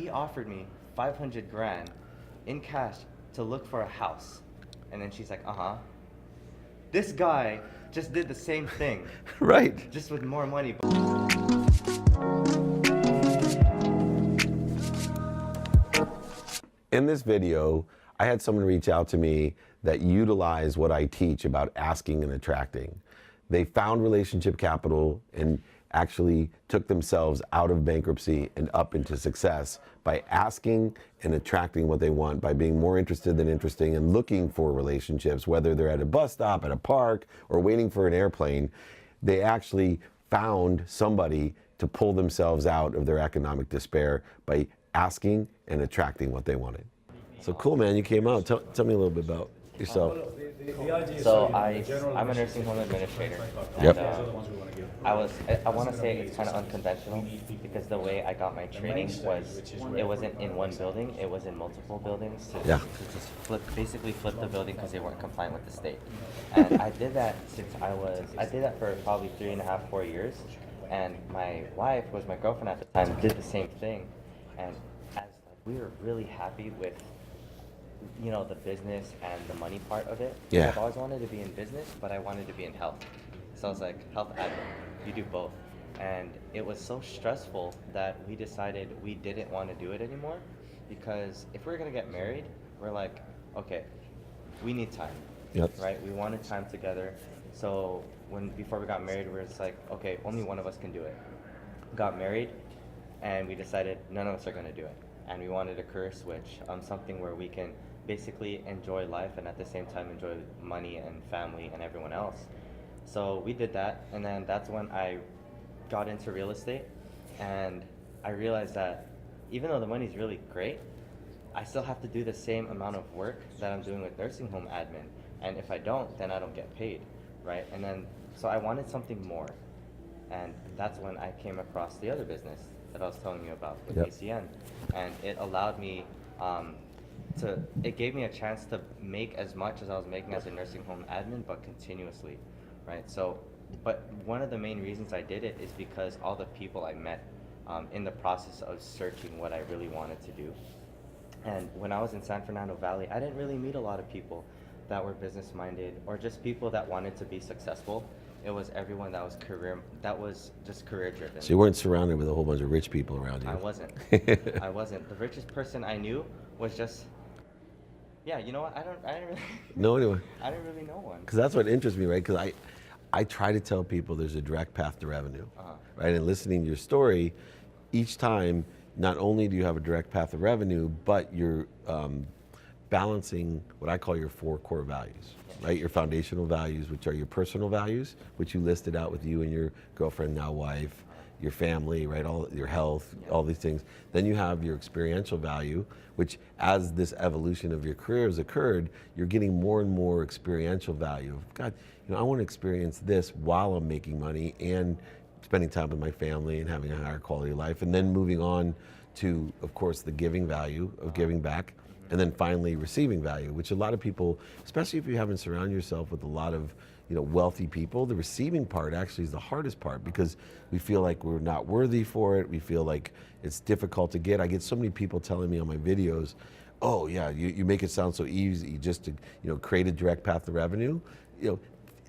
he offered me 500 grand in cash to look for a house. And then she's like, This guy just did the same thing. Right. Just with more money. In this video, I had someone reach out to me that utilized what I teach about asking and attracting. They found relationship capital and actually took themselves out of bankruptcy and up into success by asking and attracting what they want, by being more interested than interesting and looking for relationships, whether they're at a bus stop, at a park, or waiting for an airplane. They actually found somebody to pull themselves out of their economic despair by asking and attracting what they wanted. So cool, man, you came out. Tell me a little bit about yourself. So I'm a nursing home administrator. Yep. I want to say it's kind of unconventional because the way I got my training was it wasn't in one building, it was in multiple buildings to just basically flip the building because they weren't compliant with the state. And I did that I did that for probably 3.5, 4 years. And my wife, was my girlfriend at the time, did the same thing. And we were really happy with the business and the money part of it. Yeah. I've always wanted to be in business, but I wanted to be in health. So I was like, health admin, you do both. And it was so stressful that we decided we didn't want to do it anymore, because if we were going to get married, we're like, okay, we need time. Yep. Right? We wanted time together. So before we got married, we were just like, okay, only one of us can do it. Got married, and we decided none of us are going to do it. And we wanted a career switch, something where we can basically enjoy life and at the same time enjoy money and family and everyone else. So we did that, and then that's when I got into real estate, and I realized that even though the money's really great, I still have to do the same amount of work that I'm doing with nursing home admin, and if I don't, then I don't get paid, right? And then, so I wanted something more, and that's when I came across the other business that I was telling you about with ACN, and it allowed me it gave me a chance to make as much as I was making as a nursing home admin, but continuously, right? So, but one of the main reasons I did it is because all the people I met in the process of searching what I really wanted to do. And when I was in San Fernando Valley, I didn't really meet a lot of people that were business-minded or just people that wanted to be successful. It was everyone that was just career-driven. So you weren't surrounded with a whole bunch of rich people around you. I wasn't. I wasn't. The richest person I knew was just, you know what? I didn't really No, anyway. I didn't really know one. Because that's what interests me, right? Because I try to tell people there's a direct path to revenue, right? And listening to your story, each time, not only do you have a direct path to revenue, but you're balancing what I call your 4 core values, right? Your foundational values, which are your personal values, which you listed out with you and your girlfriend, now wife, your family, right? All your health, all these things. Then you have your experiential value, which as this evolution of your career has occurred, you're getting more and more experiential value. God, I want to experience this while I'm making money and spending time with my family and having a higher quality of life. And then moving on to, of course, the giving value of giving back. And then finally receiving value, which a lot of people, especially if you haven't surrounded yourself with a lot of wealthy people, the receiving part actually is the hardest part, because we feel like we're not worthy for it. We feel like it's difficult to get. I get so many people telling me on my videos, oh yeah, you make it sound so easy just to create a direct path to revenue.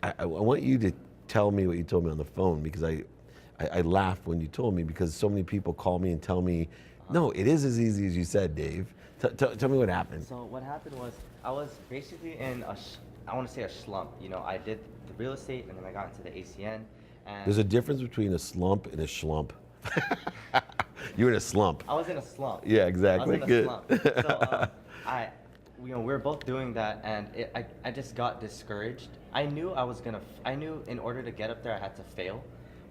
I want you to tell me what you told me on the phone, because I laugh when you told me, because so many people call me and tell me, no, it is as easy as you said, Dave. Tell me what happened. So what happened was I was basically in I want to say a slump. I did the real estate, and then I got into the ACN. And there's a difference between a slump and a schlump. You're in a slump. I was in a slump. Yeah, exactly. I was in a slump. So we were both doing that, and I just got discouraged. I knew in order to get up there I had to fail,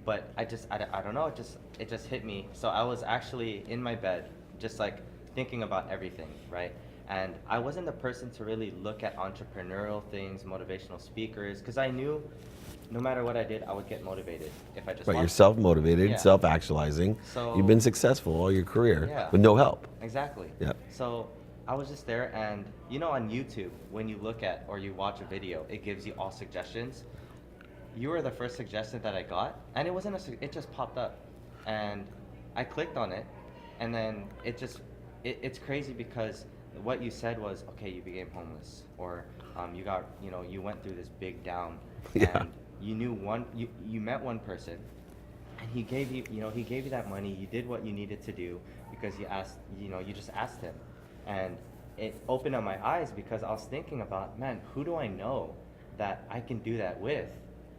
but I don't know, it just hit me. So I was actually in my bed, just like thinking about everything, right? And I wasn't the person to really look at entrepreneurial things, motivational speakers, because I knew no matter what I did, I would get motivated if I just. Right, you're self-motivated, self-actualizing. So you've been successful all your career with no help. Exactly. Yeah. So I was just there, and on YouTube, when you look at or you watch a video, it gives you all suggestions. You were the first suggestion that I got, and it just popped up, and I clicked on it, And then it's crazy because what you said was, okay, you became homeless, or you got, you went through this big down, Yeah. and you met one person, and he gave you that money. You did what you needed to do because you just asked him, and it opened up my eyes because I was thinking about, man, who do I know that I can do that with?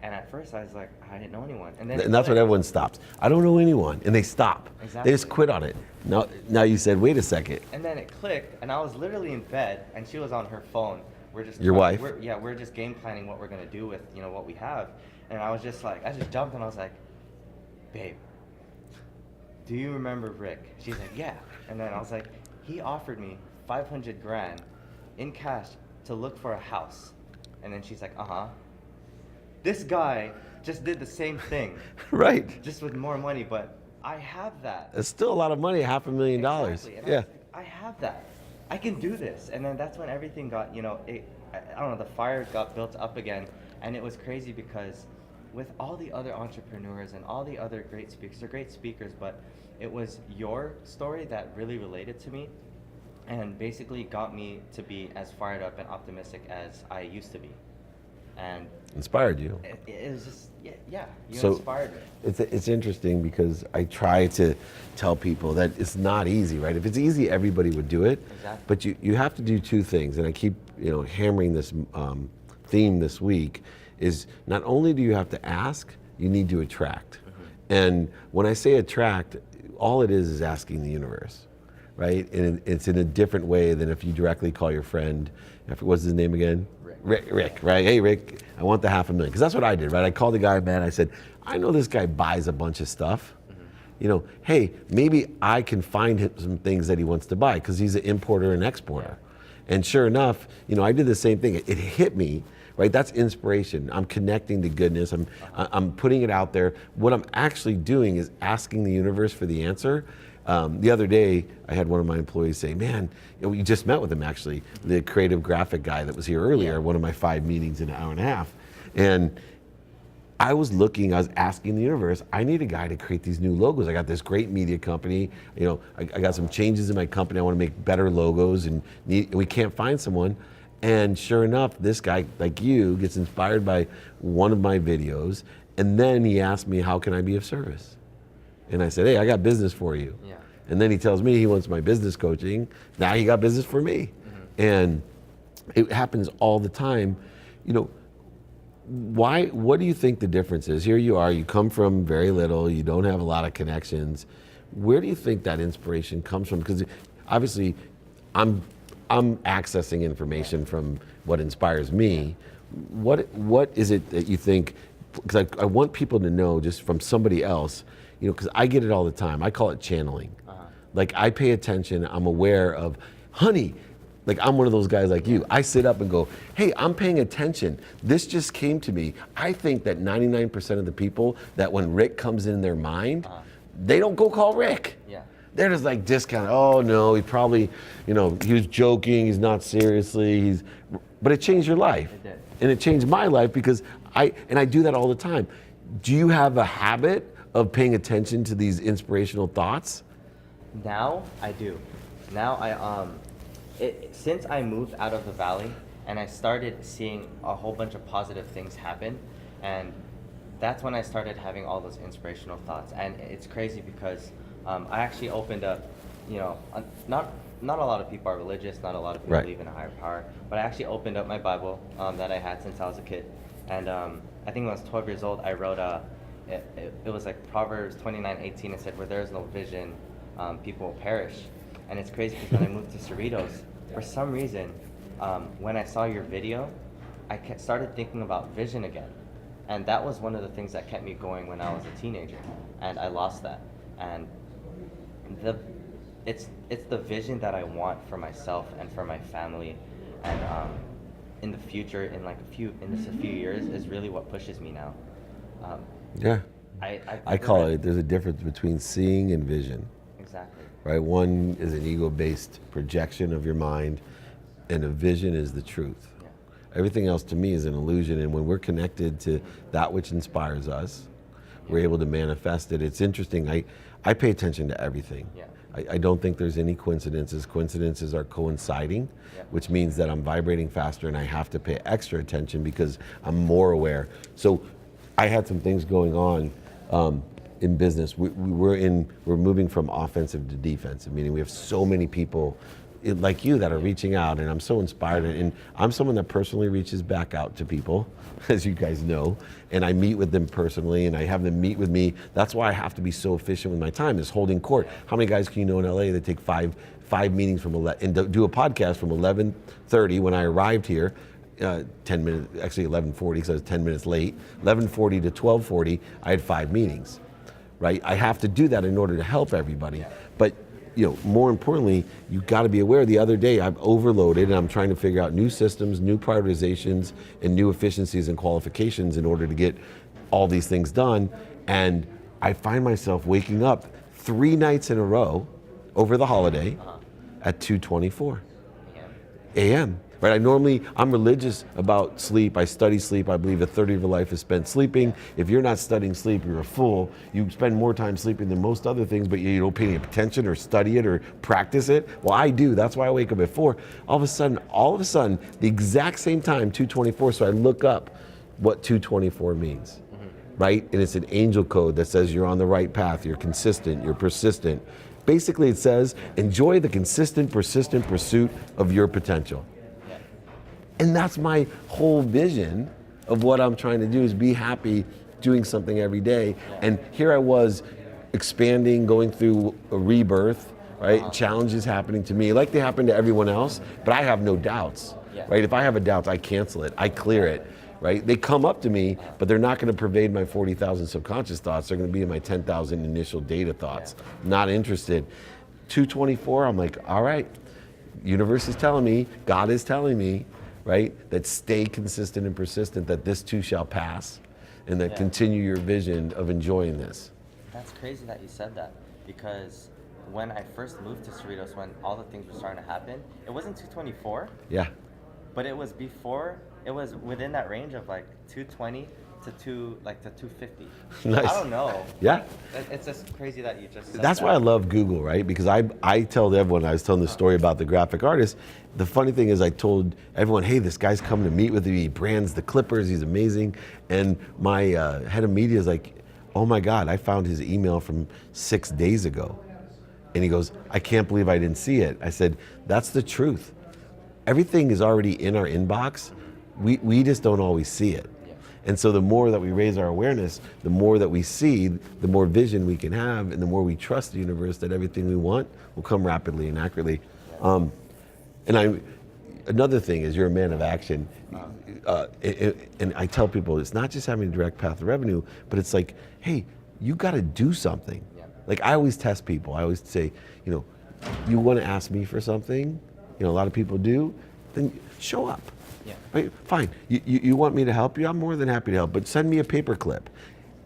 And at first I was like, I didn't know anyone. And then And that's what everyone stops. I don't know anyone, and they stop. Exactly. They just quit on it. Now you said, wait a second. And then it clicked, and I was literally in bed, and she was on her phone. Your wife? We're just game planning what we're gonna do with what we have. And I was just like, I just jumped, and I was like, babe, do you remember Rick? She's like, yeah. And then I was like, he offered me 500 grand in cash to look for a house. And then she's like, this guy just did the same thing. Right. Just with more money, but I have that. It's still a lot of money, $500,000. Exactly. And Yeah. I have that. I can do this. And then that's when everything got, I don't know, the fire got built up again. And it was crazy because with all the other entrepreneurs and all the other great speakers, they're great speakers, but it was your story that really related to me and basically got me to be as fired up and optimistic as I used to be. And Inspired you. it was just, you So inspired me. it's interesting because I try to tell people that it's not easy, right? If it's easy, everybody would do it. Exactly. But you have to do two things, and I keep hammering this theme this week, is not only do you have to ask, you need to attract. Mm-hmm. And when I say attract, all it is asking the universe, right? And it's in a different way than if you directly call your friend. What's his name again? Rick, right? Hey, Rick, I want the $500,000. Because that's what I did, right? I called the guy, man. I said, I know this guy buys a bunch of stuff. Mm-hmm. Hey, maybe I can find him some things that he wants to buy because he's an importer and exporter. Yeah. And sure enough, I did the same thing. It hit me, right? That's inspiration. I'm connecting to goodness. I'm putting it out there. What I'm actually doing is asking the universe for the answer. The other day, I had one of my employees say, man, we just met with him actually, the creative graphic guy that was here earlier, one of my 5 meetings in an hour and a half. And I was asking the universe, I need a guy to create these new logos. I got this great media company, I got some changes in my company. I want to make better logos and we can't find someone. And sure enough, this guy, like you, gets inspired by one of my videos. And then he asked me, how can I be of service? And I said, hey, I got business for you. Yeah. And then he tells me he wants my business coaching. Now he got business for me. Mm-hmm. And it happens all the time. What do you think the difference is? Here you are, you come from very little, you don't have a lot of connections. Where do you think that inspiration comes from? Because obviously I'm accessing information from what inspires me. What is it that you think, because I want people to know just from somebody else, because I get it all the time. I call it channeling. Like I pay attention, I'm aware of, honey, like I'm one of those guys like you. I sit up and go, hey, I'm paying attention. This just came to me. I think that 99% of the people that when Rick comes in their mind, they don't go call Rick. Yeah. They're just like discount. Oh no, he probably, he was joking, he's not seriously, but it changed your life. It did. And it changed my life because I do that all the time. Do you have a habit of paying attention to these inspirational thoughts? Now I do. Now since I moved out of the valley and I started seeing a whole bunch of positive things happen, and that's when I started having all those inspirational thoughts. And it's crazy because I actually opened up, not a lot of people are religious, not a lot of people believe in a higher power, but I actually opened up my Bible that I had since I was a kid. And I think when I was 12 years old, I wrote it was like Proverbs 29:18. It said, where there is no vision, people will perish. And it's crazy because when I moved to Cerritos, for some reason, when I saw your video, I started thinking about vision again. And that was one of the things that kept me going when I was a teenager. And I lost that. And it's the vision that I want for myself and for my family. And in the future, in just a few years, is really what pushes me now. Yeah. I call it, there's a difference between seeing and vision. Exactly. Right? One is an ego-based projection of your mind, and a vision is the truth. Yeah. Everything else to me is an illusion, and when we're connected to that which inspires us, we're able to manifest it. It's interesting. I pay attention to everything. Yeah. I don't think there's any coincidences. Coincidences are coinciding, which means that I'm vibrating faster and I have to pay extra attention because I'm more aware. So I had some things going on in business. We're moving from offensive to defensive, meaning we have so many people like you that are reaching out, and I'm so inspired. And I'm someone that personally reaches back out to people, as you guys know, and I meet with them personally, and I have them meet with me. That's why I have to be so efficient with my time, is holding court. How many guys can you know in LA that take five meetings from 11 and do a podcast from 11:30 when I arrived here, 10 minutes, actually 11:40 because I was 10 minutes late, 11:40 to 12:40, I had 5 meetings, right? I have to do that in order to help everybody. But more importantly, you got to be aware. The other day, I'm overloaded, and I'm trying to figure out new systems, new prioritizations, and new efficiencies and qualifications in order to get all these things done. And I find myself waking up 3 nights in a row over the holiday at 2:24 a.m. Right? I'm religious about sleep. I study sleep. I believe a third of your life is spent sleeping. If you're not studying sleep, you're a fool. You spend more time sleeping than most other things, but you don't pay any attention or study it or practice it. Well, I do. That's why I wake up at 4. All of a sudden, the exact same time, 2:24. So I look up what 2:24 means, right? And it's an angel code that says you're on the right path. You're consistent. You're persistent. Basically, it says enjoy the consistent, persistent pursuit of your potential. And that's my whole vision of what I'm trying to do, is be happy doing something every day. And here I was expanding, going through a rebirth, right? Challenges happening to me like they happen to everyone else, but I have no doubts, right? If I have a doubt, I cancel it, I clear it, right? They come up to me, but they're not gonna pervade my 40,000 subconscious thoughts. They're gonna be in my 10,000 initial data thoughts. Not interested. 2:24, I'm like, all right, universe is telling me, God is telling me, right? That stay consistent and persistent, that this too shall pass, and that continue your vision of enjoying this. That's crazy that you said that, because when I first moved to Cerritos, when all the things were starting to happen, it wasn't 2:24. Yeah. But it was within that range of like 2:20 to 2:50. Nice. I don't know. Yeah. It's just crazy that you just said That's that. why I love Google, right? Because I tell everyone, I was telling the story about the graphic artist. The funny thing is I told everyone, hey, this guy's coming to meet with me. He brands the Clippers. He's amazing. And my head of media is like, oh my God, I found his email from 6 days ago. And he goes, I can't believe I didn't see it. I said, that's the truth. Everything is already in our inbox. We just don't always see it. And so the more that we raise our awareness, the more that we see, the more vision we can have, and the more we trust the universe that everything we want will come rapidly and accurately. Another thing is, you're a man of action. And I tell people, it's not just having a direct path to revenue, but it's like, hey, you got to do something. Like, I always test people. I always say, you want to ask me for something? A lot of people do. Then show up. Right? Fine. You want me to help you? I'm more than happy to help, but send me a paper clip.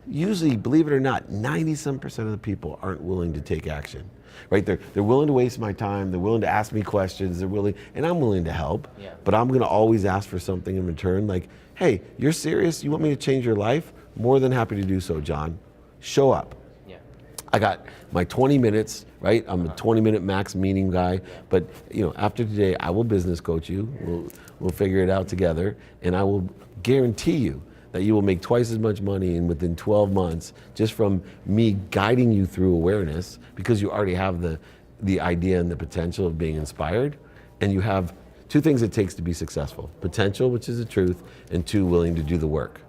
Usually, believe it or not, 90% of the people aren't willing to take action. Right? They're willing to waste my time. They're willing to ask me questions. They're willing, and I'm willing to help. But I'm going to always ask for something in return. Like, hey, you're serious? You want me to change your life? More than happy to do so, John. Show up. I got my 20 minutes, right? I'm a 20-minute max meeting guy. But after today, I will business coach you. We'll figure it out together, and I will guarantee you that you will make twice as much money within 12 months just from me guiding you through awareness, because you already have the idea and the potential of being inspired, and you have 2 things it takes to be successful: potential, which is the truth, and 2, willing to do the work.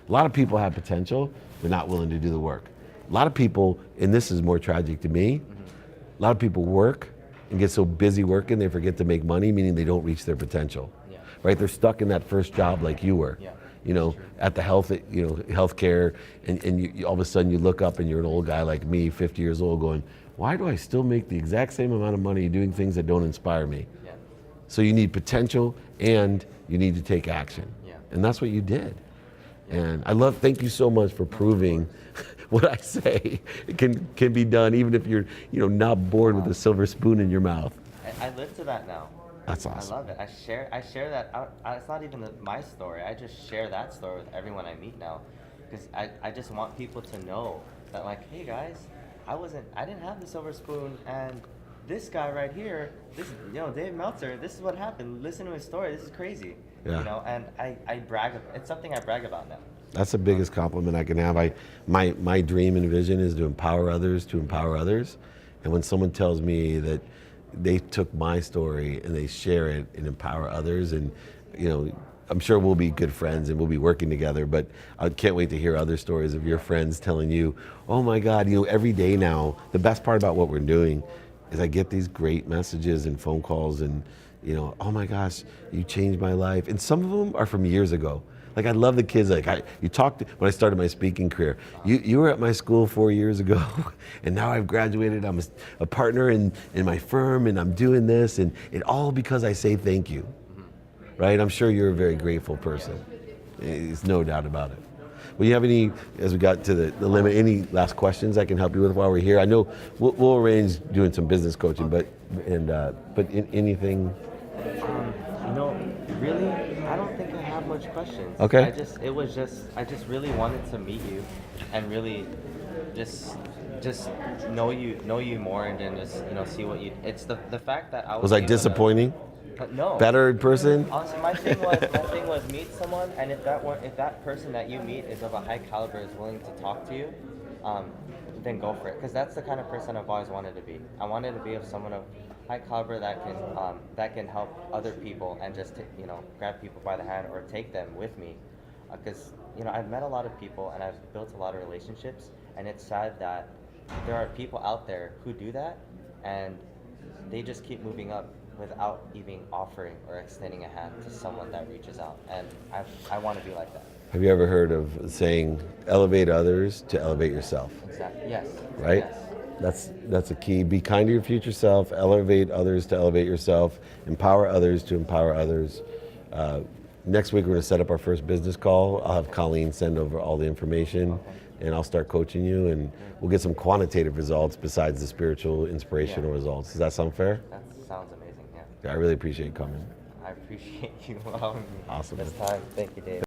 A lot of people have potential, they're not willing to do the work. A lot of people, and this is more tragic to me, a lot of people work and get so busy working they forget to make money, meaning they don't reach their potential. Right? They're stuck in that first job like you were. At the healthcare, and you, all of a sudden you look up and you're an old guy like me, 50 years old, going, why do I still make the exact same amount of money doing things that don't inspire me? So you need potential, and you need to take action. And that's what you did. And thank you so much for proving what I say can be done, even if you're not born with a silver spoon in your mouth. I live to that now. That's awesome. I love it. I share that out. It's not even my story. I just share that story with everyone I meet now, because I just want people to know that, like, hey guys, I didn't have the silver spoon, and this guy right here, Dave Meltzer, this is what happened. Listen to his story. This is crazy. Yeah. And I brag. It's something I brag about now. That's the biggest compliment I can have. My dream and vision is to empower others, And when someone tells me that they took my story and they share it and empower others, and I'm sure we'll be good friends and we'll be working together, but I can't wait to hear other stories of your friends telling you, oh my God, every day now, the best part about what we're doing is I get these great messages and phone calls and, oh my gosh, you changed my life. And some of them are from years ago. Like I love the kids, you talked, when I started my speaking career, you were at my school 4 years ago and now I've graduated, I'm a partner in my firm and I'm doing this, and it all because I say thank you. Right? I'm sure you're a very grateful person. There's no doubt about it. Will you have any, as we got to the limit, any last questions I can help you with while we're here? I know we'll arrange doing some business coaching, but anything? Really, I don't think I have much questions. Okay. I just really wanted to meet you and really just know you more, and then just see what you. It's the fact that I was I disappointing? No. Better in person? Honestly, my thing was meet someone, and if that person that you meet is of a high caliber, is willing to talk to you, then go for it. Because that's the kind of person I've always wanted to be. I wanted to be of someone of high caliber that can help other people and just grab people by the hand or take them with me. Because I've met a lot of people and I've built a lot of relationships, and it's sad that there are people out there who do that and they just keep moving up without even offering or extending a hand to someone that reaches out. And I want to be like that. Have you ever heard of saying, elevate others to elevate yourself? Exactly. Yes. Right? Yes. That's a key. Be kind to your future self, elevate others to elevate yourself, empower others to empower others. Next week we're going to set up our first business call. I'll have Colleen send over all the information, and I'll start coaching you, and we'll get some quantitative results besides the spiritual, inspirational results. Does that sound fair? That sounds amazing, yeah. I really appreciate you coming. I appreciate you allowing me Awesome. this time. Thank you, Dave.